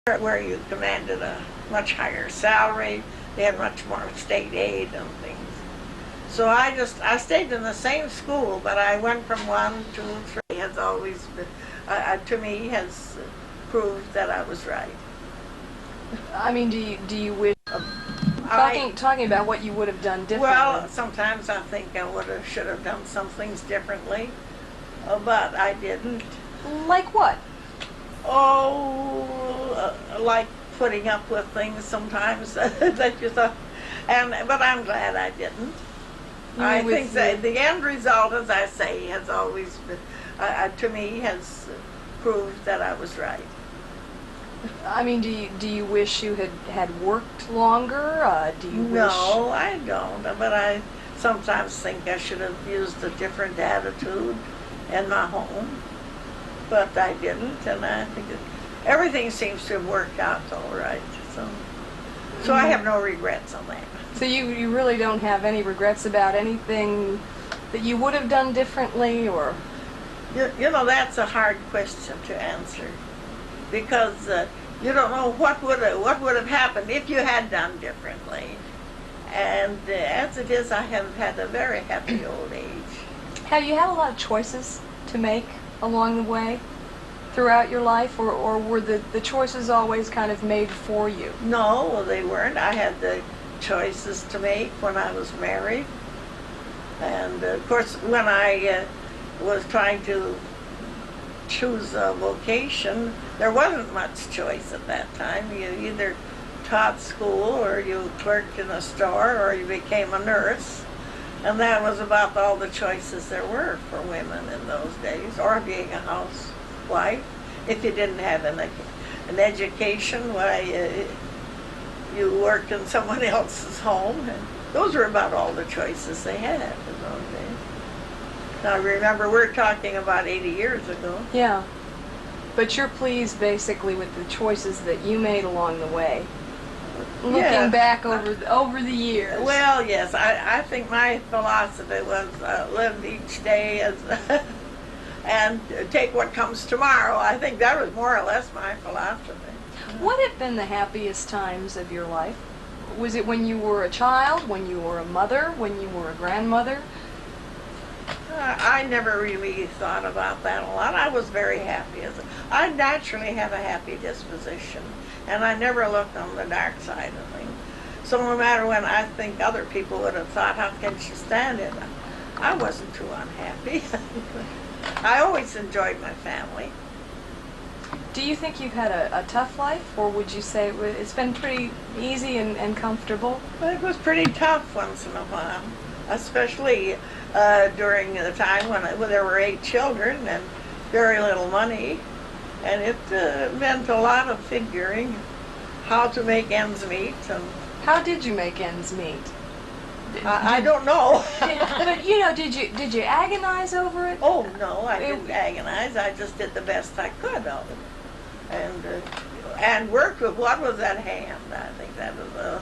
where you commanded a much higher salary. They had much more state aid and things. So I stayed in the same school, but I went from 1, 2, 3. Has always been, to me, has proved that I was right. I mean, do you wish talking about what you would have done differently? Well, sometimes I think I should have done some things differently, but I didn't. Like what? Like putting up with things sometimes that you thought, but I'm glad I didn't. I think that the end result, as I say, has always been, to me, has proved that I was right. I mean, do you wish you had worked longer? Do you wish? No, I don't. But I sometimes think I should have used a different attitude in my home. But I didn't, and I think everything seems to have worked out all right. So I have no regrets on that. So you really don't have any regrets about anything that you would have done differently, or? You know, that's a hard question to answer, because you don't know what would have happened if you had done differently. And as it is, I have had a very happy old age. Have you had a lot of choices to make along the way throughout your life, or were the choices always kind of made for you? No, they weren't. I had the choices to make when I was married. And of course, when I was trying to choose a vocation, there wasn't much choice at that time. You either taught school, or you clerked in a store, or you became a nurse. And that was about all the choices there were for women in those days, or being a housewife. If you didn't have an education, why, you worked in someone else's home. And those were about all the choices they had in those days. Now remember, we're talking about 80 years ago. Yeah. But you're pleased basically with the choices that you made along the way, looking back over the years. Well, yes, I think my philosophy was live each day as and take what comes tomorrow. I think that was more or less my philosophy. What have been the happiest times of your life? Was it when you were a child, when you were a mother, when you were a grandmother? I never really thought about that a lot. I was very happy. I naturally have a happy disposition, and I never looked on the dark side of things. So no matter when I think other people would have thought, how can she stand it? I wasn't too unhappy. I always enjoyed my family. Do you think you've had a tough life, or would you say it's been pretty easy and comfortable? Well, it was pretty tough once in a while, especially during the time when there were 8 children and very little money, and it meant a lot of figuring how to make ends meet. And how did you make ends meet? I don't know. But you know, did you agonize over it? Oh no, I didn't agonize. I just did the best I could of it, and worked with what was at hand. I think that was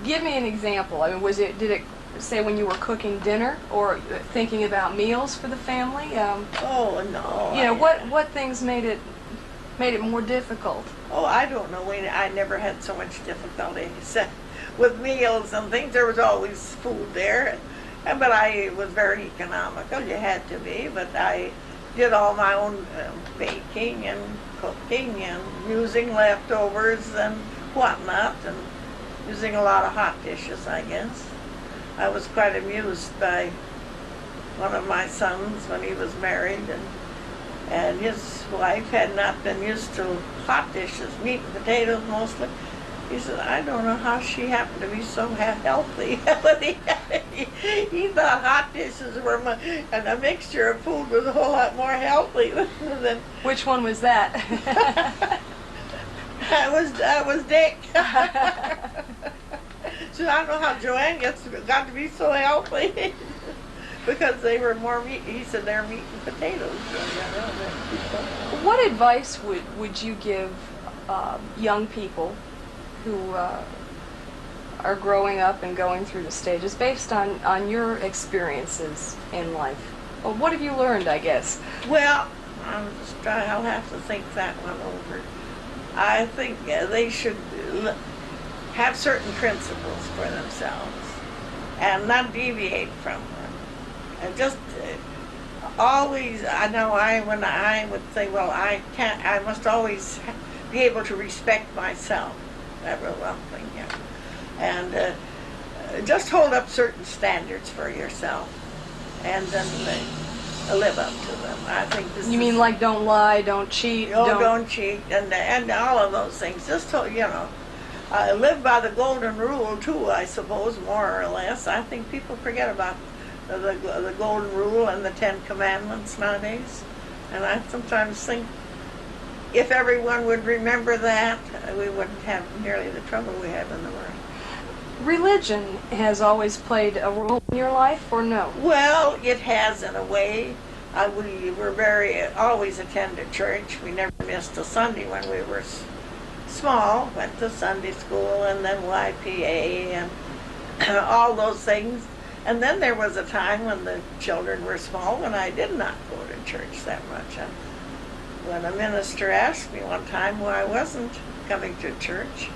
Give me an example. I mean, did it say when you were cooking dinner or thinking about meals for the family? Oh no. You know, what things made it more difficult? Oh, I don't know. I never had so much difficulty except with meals and things. There was always food there, but I was very economical. You had to be. But I did all my own baking and cooking and using leftovers and whatnot, and using a lot of hot dishes, I guess. I was quite amused by one of my sons when he was married, and his wife had not been used to hot dishes, meat and potatoes mostly. He said, I don't know how she happened to be so healthy. He thought hot dishes were and a mixture of food was a whole lot more healthy than. Which one was that? That was Dick. So I don't know how Joanne got to be so healthy. Because they were more meat. He said they're meat and potatoes. What advice would you give young people who are growing up and going through the stages based on your experiences in life? Well, what have you learned, I guess? Well, I'll have to think that one over. I think they should have certain principles for themselves and not deviate from them. And just always, I know when I would say, well, I must always be able to respect myself. That was one thing, yeah. And just hold up certain standards for yourself and then live up to them. I think this You mean like don't lie, don't cheat, don't cheat, and all of those things. Just live by the golden rule too, I suppose, more or less. I think people forget about the golden rule and the 10 Commandments nowadays. And I sometimes think if everyone would remember that, we wouldn't have nearly the trouble we have in the world. Religion has always played a role in your life, or no? Well, it has in a way. We were always attended church. We never missed a Sunday when we were small. Went to Sunday school and then YPA and all those things. And then there was a time when the children were small when I did not go to church that much. And when a minister asked me one time why I wasn't coming to church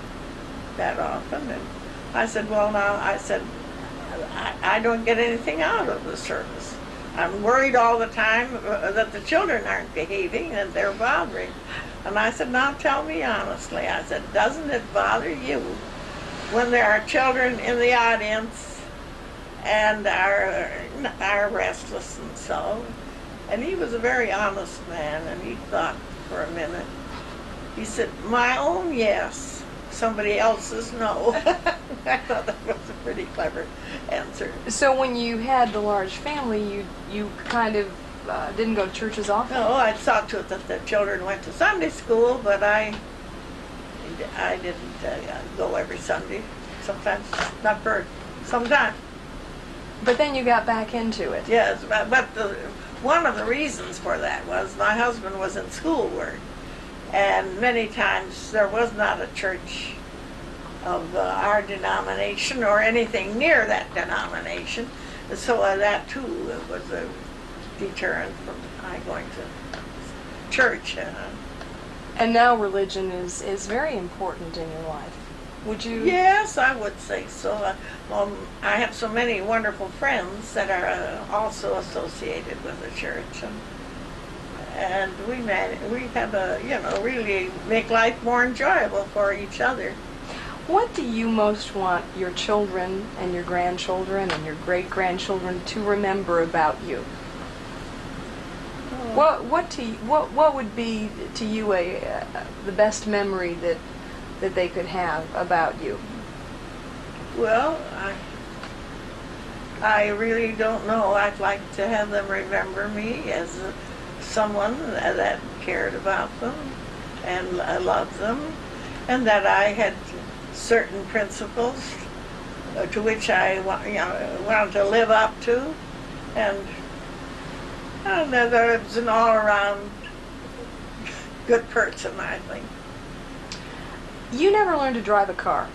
that often, and I said, well, now, I don't get anything out of the service. I'm worried all the time that the children aren't behaving and they're bothering. And I said, now tell me honestly. I said, doesn't it bother you when there are children in the audience and are restless and so? And he was a very honest man, and he thought for a minute. He said, my own yes. Somebody else's no. I thought that was a pretty clever answer. So when you had the large family, you kind of didn't go to church as often? No, I saw to it that the children went to Sunday school, but I didn't go every Sunday. Sometimes, not for some time. But then you got back into it. Yes, but one of the reasons for that was my husband was in schoolwork. And many times there was not a church of our denomination or anything near that denomination. And so that too was a deterrent from my going to church. And now religion is very important in your life. Would you? Yes, I would say so. I have so many wonderful friends that are also associated with the church. And we have really make life more enjoyable for each other. What do you most want your children and your grandchildren and your great-grandchildren to remember about you? What would be to you the best memory that they could have about you? Well, I really don't know. I'd like to have them remember me as someone that cared about them and loved them, and that I had certain principles to which I wanted to live up to, and that I was an all-around good person, I think. You never learned to drive a car.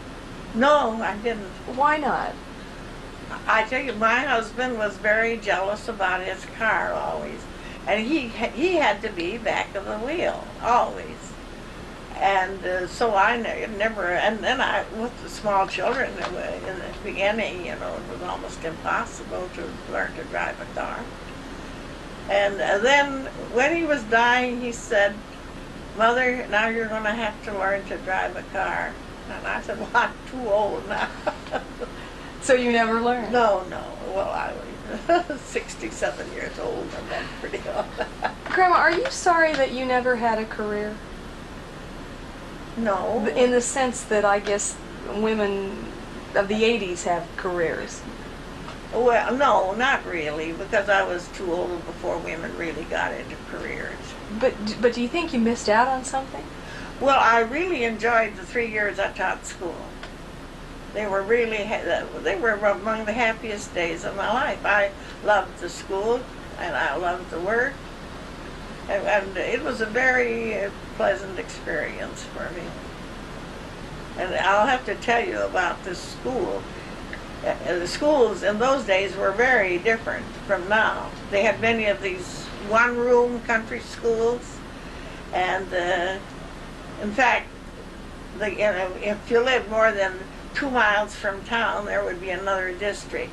No, I didn't. Why not? I tell you, my husband was very jealous about his car always. And he had to be back of the wheel, always. And so I never, and then with the small children, in the beginning, it was almost impossible to learn to drive a car. And then when he was dying, he said, Mother, now you're going to have to learn to drive a car. And I said, well, I'm too old now. So you never learned? No. Well, I was 67 years old, and that's pretty old. Grandma, are you sorry that you never had a career? No. In the sense that I guess women of the 80s have careers. Well, no, not really, because I was too old before women really got into careers. But do you think you missed out on something? Well, I really enjoyed the 3 years I taught school. They were among the happiest days of my life. I loved the school, and I loved the work, and it was a very pleasant experience for me. And I'll have to tell you about this school. The schools in those days were very different from now. They had many of these one-room country schools, and in fact, if you lived more than 2 miles from town, there would be another district,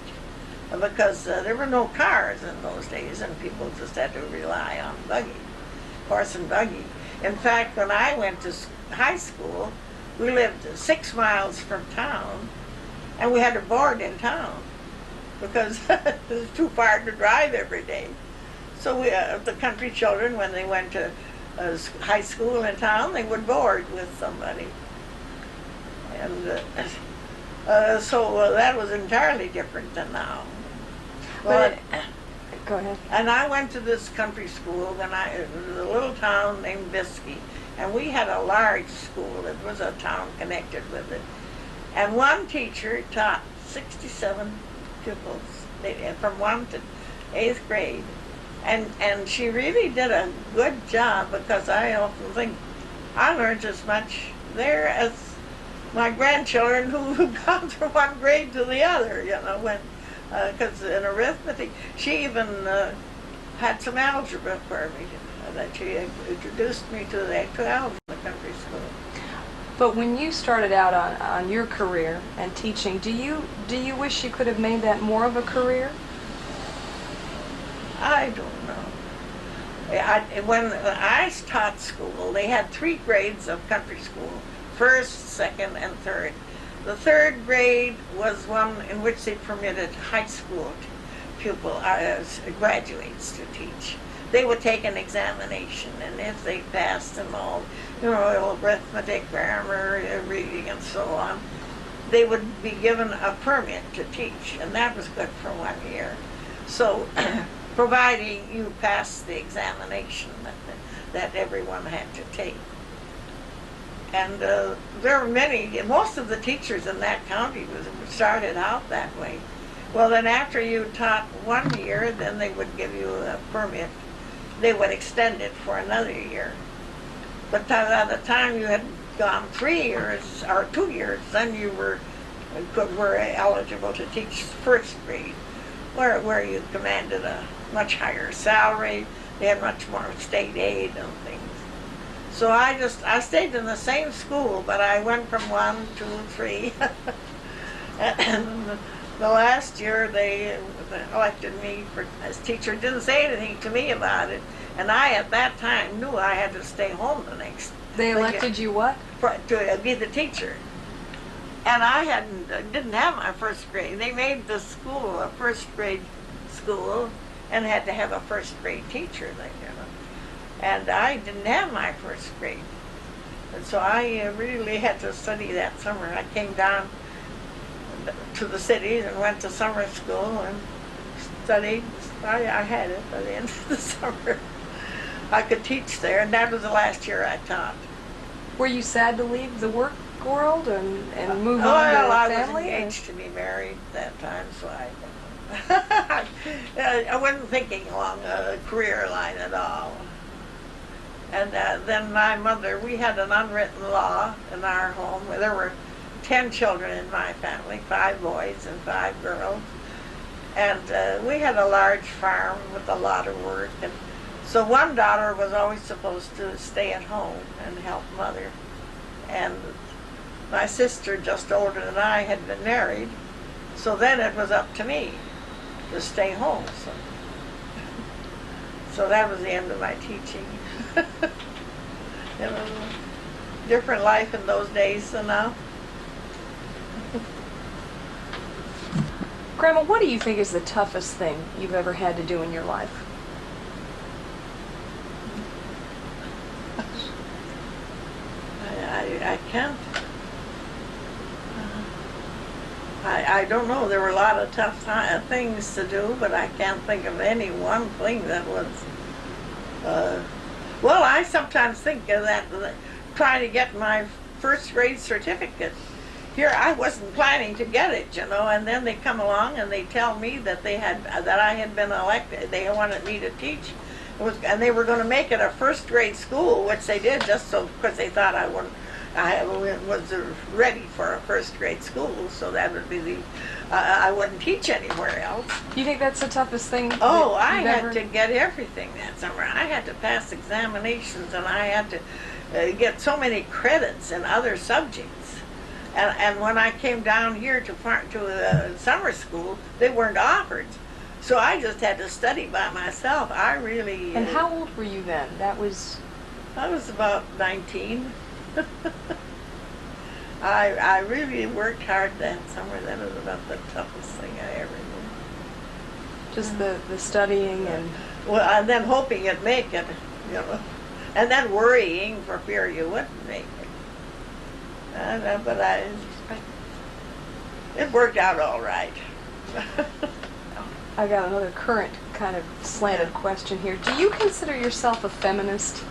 because there were no cars in those days, and people just had to rely on horse and buggy. In fact, when I went to high school, we lived 6 miles from town, and we had to board in town because it was too far to drive every day. So the country children, when they went to high school in town, they would board with somebody. And so that was entirely different than now. But go ahead. And I went to this country school in a little town named Biscay, and we had a large school. It was a town connected with it. And one teacher taught 67 pupils from 1 to 8th grade. And she really did a good job, because I often think I learned as much there as my grandchildren who gone from one grade to the other, because in arithmetic, she even had some algebra for me, that she introduced me to the actual algebra in the country school. But when you started out on your career and teaching, do you wish you could have made that more of a career? I don't know. When I taught school, they had 3 grades of country school: first, second, and third. The third grade was one in which they permitted high school graduates to teach. They would take an examination, and if they passed them all, arithmetic, grammar, reading, and so on, they would be given a permit to teach, and that was good for 1 year. So, providing you passed the examination that everyone had to take. And there were most of the teachers in that county started out that way. Well, then after you taught 1 year, then they would give you a permit. They would extend it for another year. But by the time you had gone 3 years or 2 years, then you were eligible to teach first grade, where you commanded a much higher salary. They had much more state aid and things. So I stayed in the same school, but I went from 1, 2, 3. And the last year they elected me as teacher. Didn't say anything to me about it, and I at that time knew I had to stay home the next. They elected you what? To be the teacher. And I didn't have my first grade. They made the school a first grade school, and had to have a first grade teacher there. And I didn't have my first grade. And so I really had to study that summer. I came down to the cities and went to summer school and studied. I had it by the end of the summer. I could teach there, and that was the last year I taught. Were you sad to leave the work world and move on to Well, I was family? engaged to be married that time, so I wasn't thinking along a career line at all. And then my mother, we had an unwritten law in our home. There were 10 children in my family, 5 boys and 5 girls. And we had a large farm with a lot of work. And so one daughter was always supposed to stay at home and help mother. And my sister, just older than I, had been married. So then it was up to me to stay home. So that was the end of my teaching. It was a different life in those days than now. Grandma, what do you think is the toughest thing you've ever had to do in your life? I can't. I don't know. There were a lot of tough things to do, but I can't think of any one thing that was. Well, I sometimes think of that trying to get my first grade certificate. Here, I wasn't planning to get it, and then they come along and they tell me that I had been elected. They wanted me to teach, and they were going to make it a first grade school, which they did just because they thought I was ready for a first grade school, so that would be I wouldn't teach anywhere else. Do you think that's the toughest thing? Oh, I had to get everything that summer. I had to pass examinations, and I had to get so many credits in other subjects. And when I came down here to summer school, they weren't offered. So I just had to study by myself. I really... And how old were you then? I was about 19. I really worked hard that summer. That was about the toughest thing I ever did. Just the studying and... Well, and then hoping you'd make it, you know. And then worrying for fear you wouldn't make it. But it worked out all right. I got another current kind of slanted question here. Do you consider yourself a feminist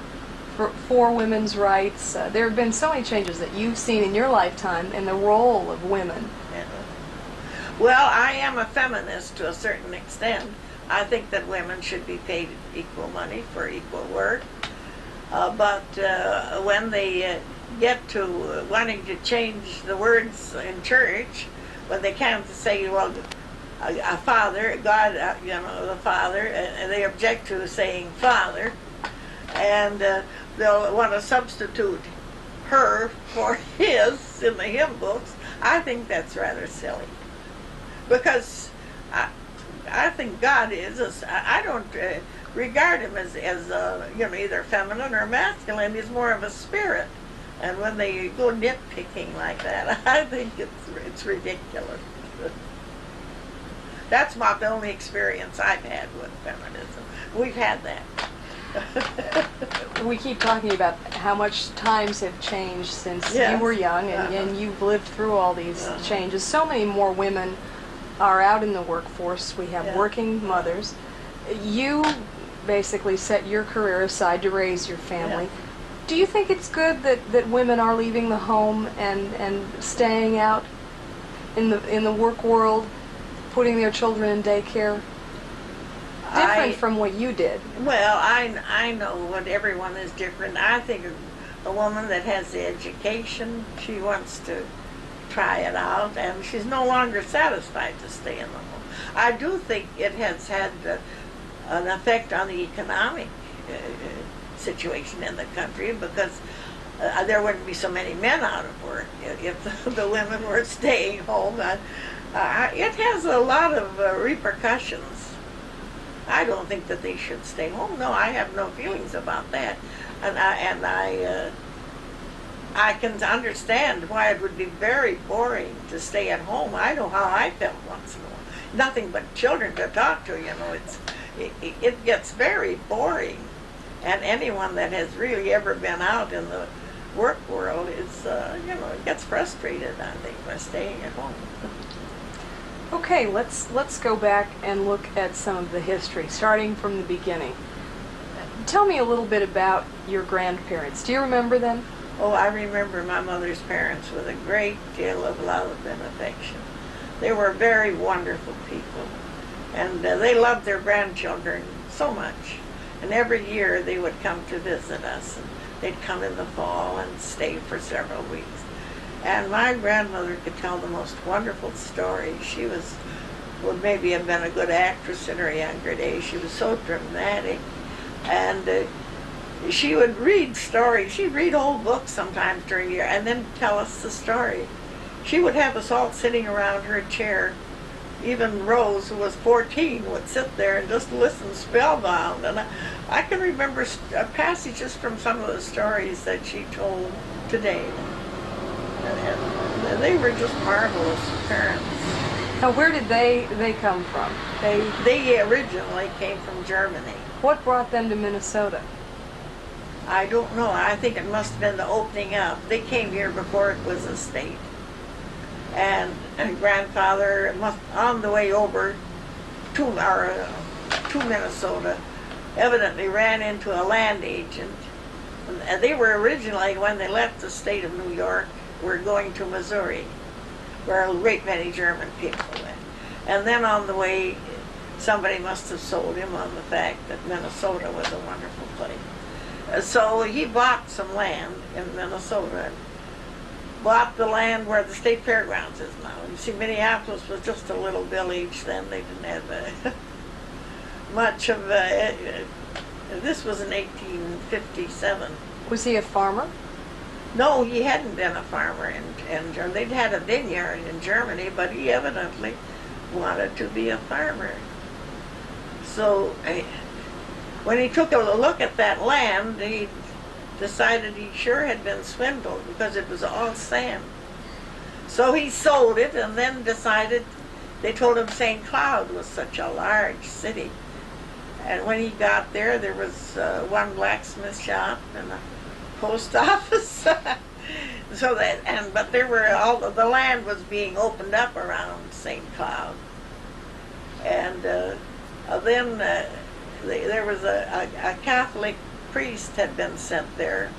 for women's rights? There have been so many changes that you've seen in your lifetime in the role of women. Yeah. Well, I am a feminist to a certain extent. I think that women should be paid equal money for equal work. But when they get to wanting to change the words in church, when they can't say, well, a father, God, the Father, and they object to saying Father, and they'll want to substitute her for his in the hymn books. I think that's rather silly, because I think God is. I don't regard him as either feminine or masculine. He's more of a spirit, and when they go nitpicking like that, I think it's ridiculous. That's the only experience I've had with feminism. We've had that. We keep talking about how much times have changed since you were young, and you've lived through all these changes. So many more women are out in the workforce. We have working mothers. You basically set your career aside to raise your family. Yeah. Do you think it's good that women are leaving the home and staying out in the work world, putting their children in daycare? Different from what you did. Well, I know what everyone is different. I think a woman that has the education, she wants to try it out, and she's no longer satisfied to stay in the home. I do think it has had an effect on the economic situation in the country, because there wouldn't be so many men out of work if the women were staying home. It has a lot of repercussions. I don't think that they should stay home. No, I have no feelings about that, and I can understand why it would be very boring to stay at home. I know how I felt once in a while. Nothing but children to talk to. It gets very boring, and anyone that has really ever been out in the work world is it gets frustrated, I think, by staying at home. Okay, let's go back and look at some of the history, starting from the beginning. Tell me a little bit about your grandparents. Do you remember them? Oh, I remember my mother's parents with a great deal of love and affection. They were very wonderful people, and they loved their grandchildren so much. And every year they would come to visit us, and they'd come in the fall and stay for several weeks. And my grandmother could tell the most wonderful stories. She would maybe have been a good actress in her younger days. She was so dramatic, and she would read stories. She'd read old books sometimes during the year and then tell us the story. She would have us all sitting around her chair. Even Rose, who was 14, would sit there and just listen spellbound. And I can remember passages from some of the stories that she told today. And they were just marvelous parents. Now, where did they come from? They originally came from Germany. What brought them to Minnesota? I don't know. I think it must have been the opening up. They came here before it was a state. And grandfather, on the way over to Minnesota, evidently ran into a land agent. And they were originally, when they left the state of New York, were going to Missouri, where a great many German people went. And then on the way, somebody must have sold him on the fact that Minnesota was a wonderful place. So he bought some land in Minnesota, bought the land where the state fairgrounds is now. You see, Minneapolis was just a little village then. They didn't have much of this was in 1857. Was he a farmer? No, he hadn't been a farmer in Germany. They'd had a vineyard in Germany, but he evidently wanted to be a farmer. So when he took a look at that land, he decided he sure had been swindled because it was all sand. So he sold it and then decided, they told him St. Cloud was such a large city. And when he got there, there was one blacksmith shop and a post office. But there were the land was being opened up around St. Cloud. And then there was a Catholic priest had been sent there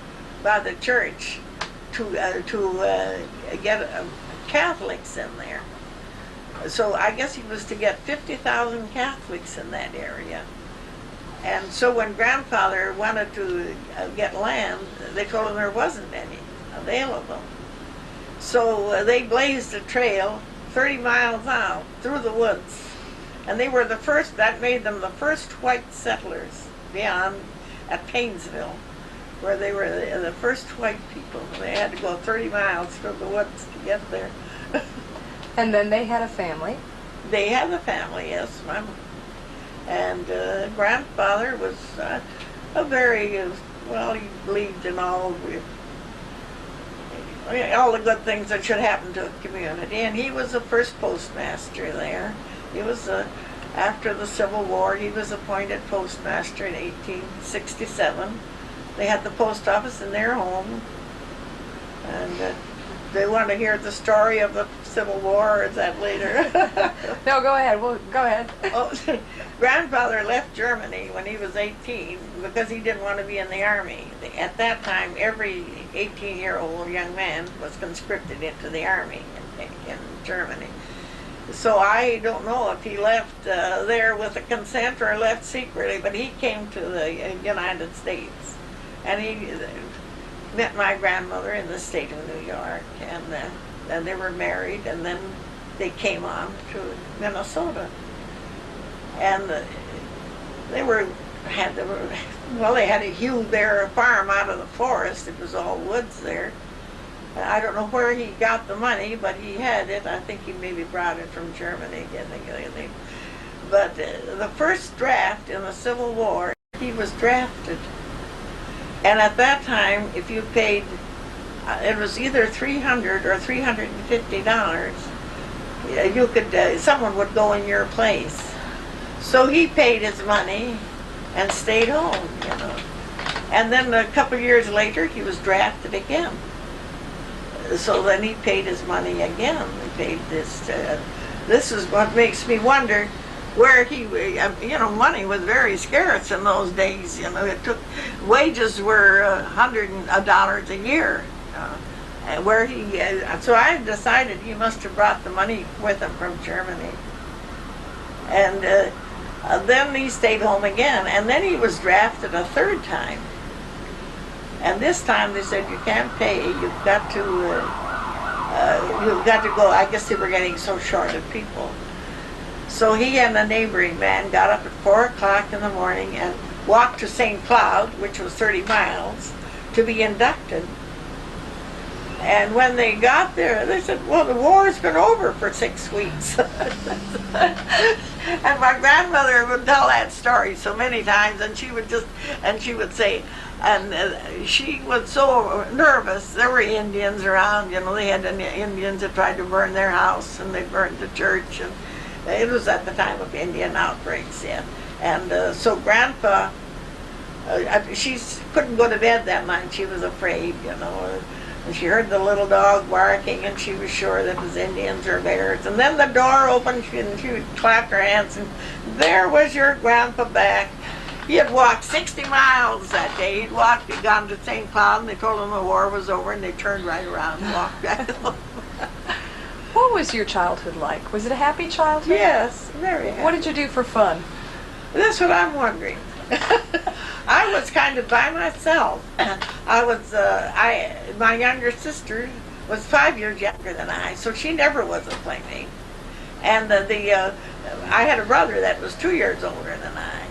by the church to get Catholics in there. So I guess he was to get 50,000 Catholics in that area. And so when grandfather wanted to get land, they told him there wasn't any available. So they blazed a trail 30 miles out through the woods. And they were the first, that made them the first white settlers beyond at Painesville, where they were the first white people. They had to go 30 miles through the woods to get there. And then they had a family. They had a family, yes. And grandfather was a very, well, he believed in all the good things that should happen to a community. And he was the first postmaster there. He was, after the Civil War, he was appointed postmaster in 1867. They had the post office in their home. And they want to hear the story of the Civil War, or is that later? No, go ahead. Well, go ahead. Oh, grandfather left Germany when he was 18 because he didn't want to be in the army. At that time, every 18-year-old young man was conscripted into the army in Germany. So I don't know if he left there with a consent or left secretly, but he came to the United States. And he met my grandmother in the state of New York, and then they were married, and then they came on to Minnesota. And they had to hew their farm out of the forest. It was all woods there. I don't know where he got the money, but he had it. I think he maybe brought it from Germany. But the first draft in the Civil War, he was drafted. And at that time, if you paid, it was either $300 or $350, you could, someone would go in your place. So he paid his money and stayed home, you know. And then a couple of years later, he was drafted again. So then he paid his money again. He paid this. This is what makes me wonder where he, money was very scarce in those days. You know, wages were $100 a year. Where he, so I decided he must have brought the money with him from Germany. And then he stayed home again, and then he was drafted a third time. And this time they said, you can't pay, you've got to go. I guess they were getting so short of people. So he and a neighboring man got up at 4 o'clock in the morning and walked to St. Cloud, which was 30 miles, to be inducted. And when they got there, they said, well, the war's been over for 6 weeks. And my grandmother would tell that story so many times, and she would say, and she was so nervous. There were Indians around, you know, they had Indians that tried to burn their house, and they burned the church, and it was at the time of Indian outbreaks, yeah. And so Grandpa, she couldn't go to bed that night. She was afraid, you know. And she heard the little dog barking, and she was sure that it was Indians or bears. And then the door opened, and she clapped her hands, and there was your grandpa back. He had walked 60 miles that day. He'd gone to St. Cloud, and they told him the war was over, and they turned right around and walked back home. What was your childhood like? Was it a happy childhood? Yes, very happy. What did you do for fun? That's what I'm wondering. I was kind of by myself. My younger sister was 5 years younger than I, so she never was a playmate. And I had a brother that was 2 years older than I.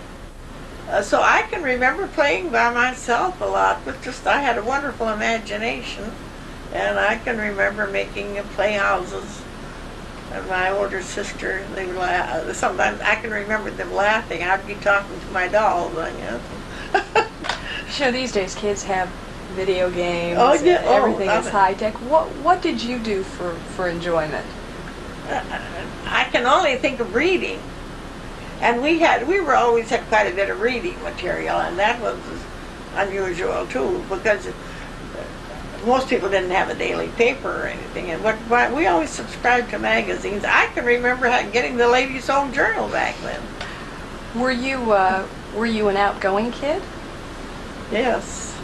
So I can remember playing by myself a lot, but just I had a wonderful imagination, and I can remember making playhouses. And my older sister, they would sometimes I can remember them laughing. I'd be talking to my dolls, I guess. Sure, these days kids have video games. Oh, yeah. And everything is It. high tech. What did you do for enjoyment? I can only think of reading. And we always had quite a bit of reading material, and that was unusual too, because most people didn't have a daily paper or anything. And but we always subscribed to magazines. I can remember getting the Ladies' Home Journal back then. Were you an outgoing kid? Yes.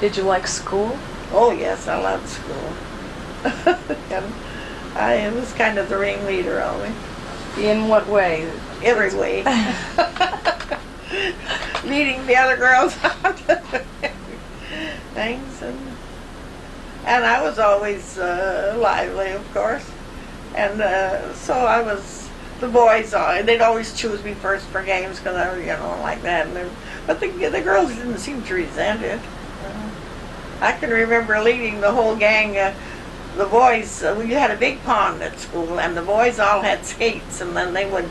Did you like school? Oh yes, I loved school. And I was kind of the ringleader always. In what way? Every way. Leading the other girls on to things, and I was always lively, of course, and so I was. The boys, they'd always choose me first for games because I was, like that. But the girls didn't seem to resent it. I can remember leading the whole gang. The boys, we had a big pond at school, and the boys all had skates, and then they would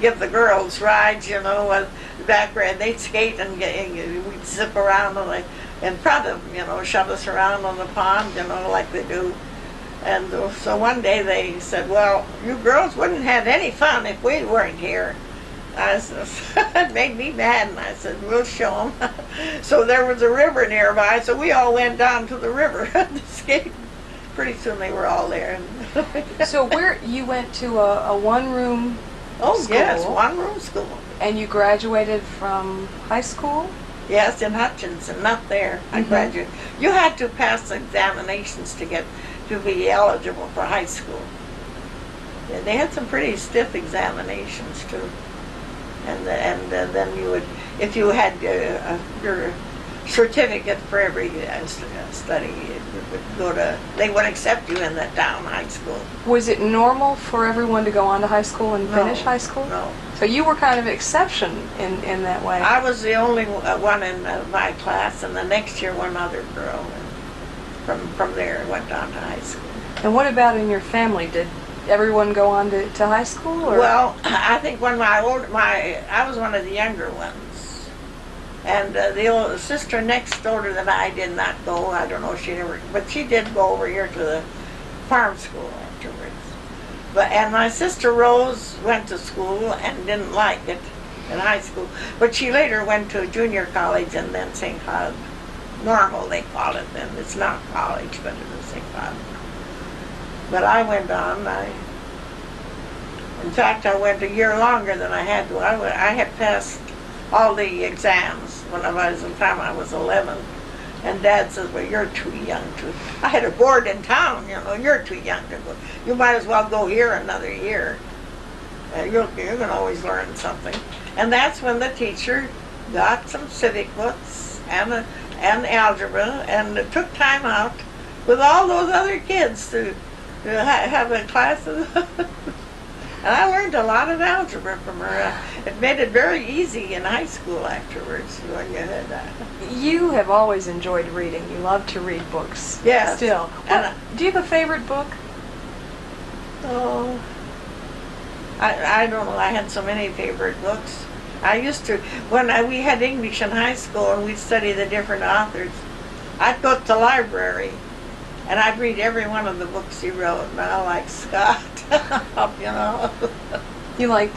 give the girls rides, back where they'd skate, and we'd zip around and try to, shove us around on the pond, like they do. And so one day they said, well, you girls wouldn't have any fun if we weren't here. It made me mad, and I said, we'll show them. So there was a river nearby, so we all went down to the river to skate. Pretty soon they were all there. So you went to a one-room Oh, school? yes, one-room school. And you graduated from high school? Yes, in Hutchinson, not there. I graduated. You had to pass examinations to be eligible for high school. Yeah, they had some pretty stiff examinations too. And then you would, if you had your certificate for every study, they would accept you in that town high school. Was it normal for everyone to go on to high school and finish high school? No. So you were kind of an exception in that way. I was the only one in my class, and the next year one other girl. And from there went on to high school. And what about in your family? Did everyone go on to high school? Or? Well, I think when I was one of the younger ones. And the old sister next older than I did not go. I don't know if she never, but she did go over here to the farm school afterwards. And my sister Rose went to school and didn't like it in high school. But she later went to junior college and then St. Cloud. Normal, they call it then. It's not college, but it is St. Cloud. But I went on. In fact, I went a year longer than I had to. I had passed all the exams when I was in time. I was 11, and Dad says, "Well, you're too young to." I had a board in town. You're too young to go. You might as well go here another year. You can always learn something. And that's when the teacher got some civic books and algebra, and took time out with all those other kids to have a class of. And I learned a lot of algebra from her. It made it very easy in high school afterwards when you had that. You have always enjoyed reading. You love to read books. Yes. Still. Do you have a favorite book? Oh, I don't know. I had so many favorite books. I used to, when we had English in high school and we'd study the different authors, I'd go to the library and I'd read every one of the books he wrote. And I like Scott, You liked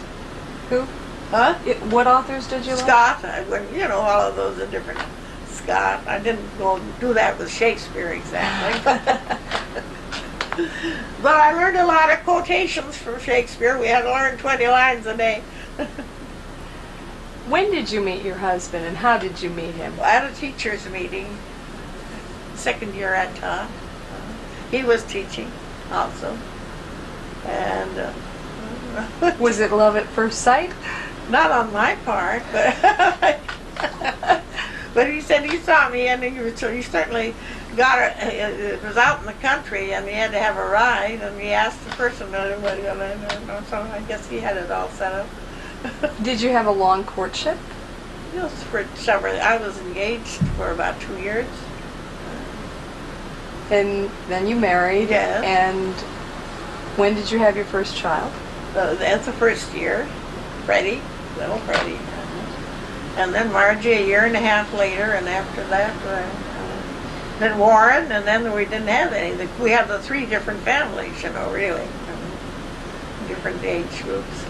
who? Huh? What authors did you like? Scott, all of those are different. Scott, I didn't go do that with Shakespeare exactly. But I learned a lot of quotations from Shakespeare. We had to learn 20 lines a day. When did you meet your husband, and how did you meet him? At a teacher's meeting, second year I taught. He was teaching also. And Was it love at first sight? not on my part, but but he said he saw me, and he certainly got it was out in the country, and he had to have a ride, and he asked the person, so I guess he had it all set up. Did you have a long courtship? Just for several. I was engaged for about 2 years. And then you married. Yes. And when did you have your first child? That's the first year, Freddie, little Freddie. And then Margie a year and a half later, and after that, then Warren, and then we didn't have any. We have the 3 different families, really, different age groups.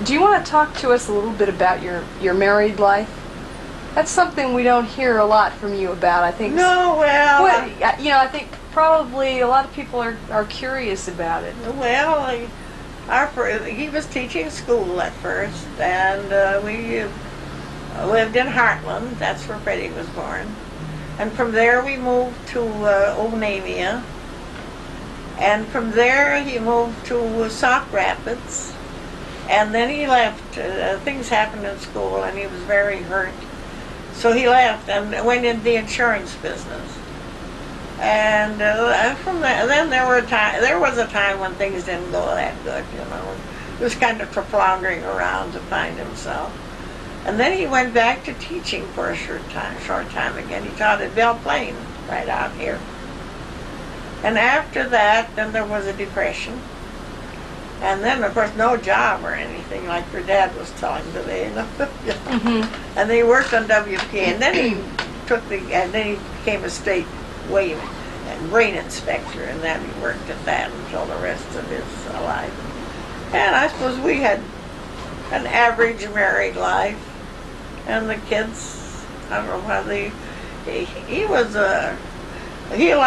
Do you want to talk to us a little bit about your married life? That's something we don't hear a lot from you about, I think. No, well... I think probably a lot of people are curious about it. Well, he was teaching school at first, and we lived in Heartland. That's where Freddie was born. And from there we moved to Onamia. And from there he moved to Sauk Rapids. And then he left. Things happened in school, and he was very hurt. So he left and went into the insurance business. And from then there was a time when things didn't go that good. He was kind of floundering around to find himself. And then he went back to teaching for a short time again. He taught at Belle Plaine, right out here. And after that, then there was a depression. And then, of course, no job or anything, like your dad was telling today. Mm-hmm. And they worked on WP, and then he became a state weight and grain inspector, and then he worked at that until the rest of his life. And I suppose we had an average married life, and the kids, I don't know how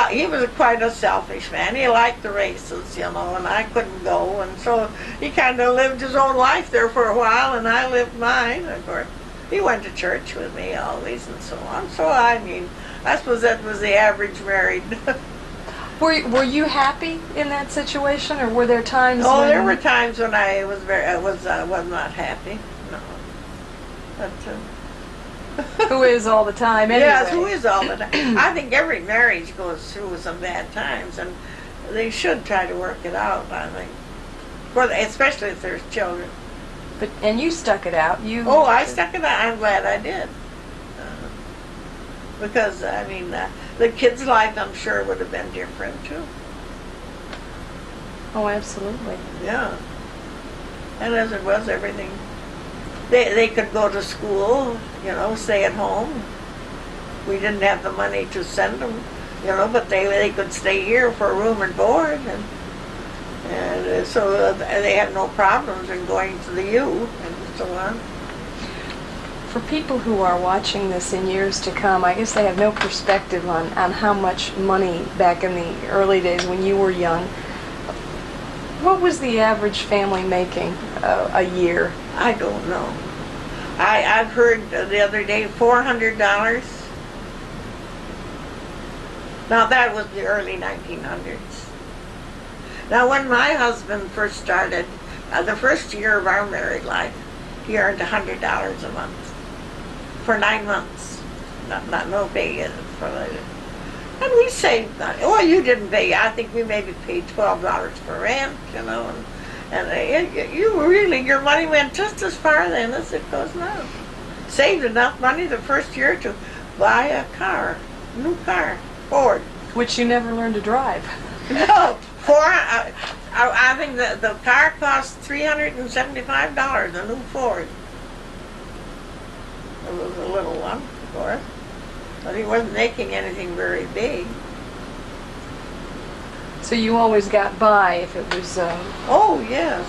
he was quite a selfish man. He liked the races, and I couldn't go, and so he kind of lived his own life there for a while, and I lived mine. Of course, he went to church with me always, and so on. So I suppose that was the average married. Were you happy in that situation, or were there times? Oh, there were times when I was not happy. No, but. Who is all the time anyway? Yes, who is all the time. I think every marriage goes through some bad times, and they should try to work it out, I think. Especially if there's children. And you stuck it out. Oh, I stuck it out. I'm glad I did. Because, the kid's life, I'm sure, would have been different, too. Oh, absolutely. Yeah. And as it was, everything... They could go to school, stay at home. We didn't have the money to send them, but they could stay here for room and board, and so they had no problems in going to the U and so on. For people who are watching this in years to come, I guess they have no perspective on how much money back in the early days when you were young. What was the average family making a year? I don't know. I've heard the other day $400. Now that was the early 1900s. Now when my husband first started, the first year of our married life, he earned $100 a month for 9 months. No pay for later. And we saved money. Well, you didn't pay. I think we maybe paid $12 for rent, and your money went just as far then as it goes now. Saved enough money the first year to buy a new car, Ford. Which you never learned to drive. No, I think the car cost $375, a new Ford. It was a little one, of course, but he wasn't making anything very big. So you always got by if it was... Oh, yes.